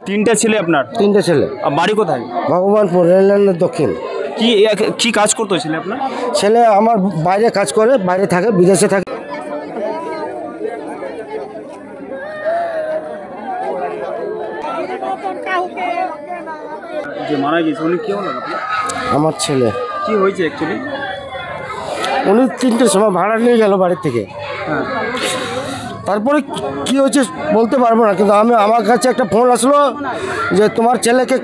তিনটা ছেলে আপনার? তিনটে ছেলে। বাড়ি কোথায়? ভগবানপুর, রেললাইনের দক্ষিণ। কি কি কাজ করতো ছেলে আপনার? ছেলে আমার বাইরে কাজ করে, বাইরে থাকে, বিদেশে থাকে। যে মারা গেছে উনি কি হলেন আপনার? আমার ছেলে। কি হয়েছে অ্যাকচুয়ালি? উনি 3টের সময় ভাড়া নিয়ে গেল বাড়ি থেকে। হ্যাঁ, তারপরে কি হয়েছে বলতে পারবো না, কিন্তু আমার কাছে একটা ফোন আসলো যে তোমার ছেলেকে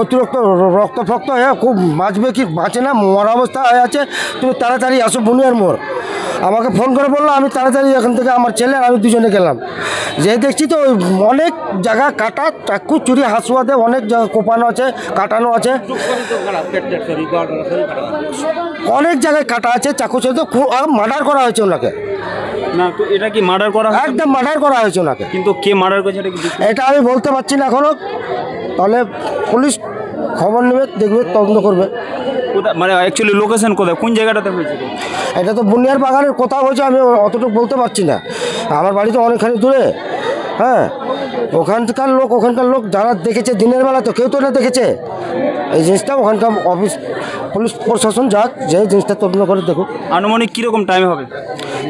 অতিরিক্ত রক্ত ফক্ত হয়ে খুব বাঁচবে কি বাঁচে না, মরা অবস্থা হয়ে আছে, তুমি তাড়াতাড়ি আসো বুনিয়ার মোড়। আমাকে ফোন করে বললো, আমি তাড়াতাড়ি এখান থেকে আমার ছেলে আর আমি দুজনে গেলাম। যে দেখছি তো অনেক জায়গা কাটা, চাকু চুরি হাসুয়াতে অনেক জায়গা কোপানো আছে, কাটানো আছে, অনেক জায়গায় কাটা আছে, চাকু চুরিতে মার্ডার করা হয়েছে ওনাকে। না তো এটা কি মার্ডার করা হয়েছে? একদম মার্ডার করা হয়েছে ওনাকে। কিন্তু কে মার্ডার করেছে এটা কি এটা আমি বলতে পারছি না এখনো, তাহলে পুলিশ খবর নেবে, দেখবে, তদন্ত করবে। কোথায় মানে অ্যাকচুয়ালি লোকেশন কোথায়, কোন জায়গাটাতে হয়েছে? এটা তো বুনিয়ার বাগানের কোথাও হয়েছে, আমি অতটুকু বলতে পারছি না। আমার বাড়ি তো অনেকখানি দূরে। হ্যাঁ, ওখানকার লোক যারা দেখেছে দিনের বেলা, তো কেউ তো না দেখেছে এই জিনিসটা। ওখানকার অফিস পুলিশ প্রশাসন যাক, যে জিনিসটা তদন্ত করে দেখুক। আনুমানিক কীরকম টাইম হবে?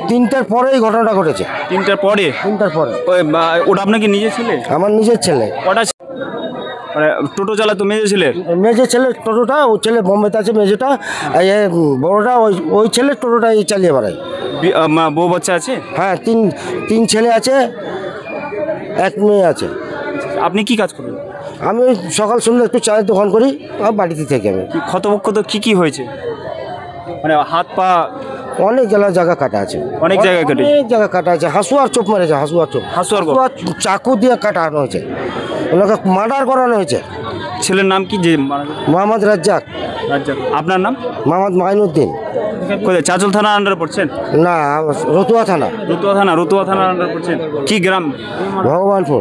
3টার পরে এই ঘটনাটা ঘটেছে। 3টার পরে? 3টার পরে। ওটা আপনার কি নিজের ছেলে? আমার নিজের ছেলে। কটা মানে টোটো চালাতো? মেজে ছেলে? মেজে ছেলে টোটোটা, ওই ছেলে বোম্বেতে আছে মেজেটা, বড়োটা ওই ছেলে টোটোটা এই চালিয়ে বেড়ায়। বউ বাচ্চা আছে? হ্যাঁ, তিন ছেলে আছে, 1 মেয়ে আছে। আপনি কি কাজ করেন? আমি ওই সকাল সন্ধ্যা একটু চায়ের দোকান করি, আর বাড়িতে থেকে আমি। ক্ষতবক্ষত কি হয়েছে? মানে হাত পা? অনেক জায়গা কাটা আছে, অনেক জায়গায় কেটে? অনেক জায়গা কাটা আছে। হাসুয়ার চোপ মেরেছে, হাসুয়ার চোপ, চাকু দিয়ে কাটানো হয়েছে, ওনাকে মার্ডার করানো হয়েছে। ছেলের নাম কি যে মারা গেছে? মোহাম্মদ রাজ্জাক। আপনার নাম? মোহাম্মদ মাইনুদ্দিন। কোথায়, চাঁচল থানার আন্ডারে পড়ছেন? না, রতুয়া থানা। রতুয়া থানার আন্ডারে পড়ছেন। কি গ্রাম? ভগবানপুর।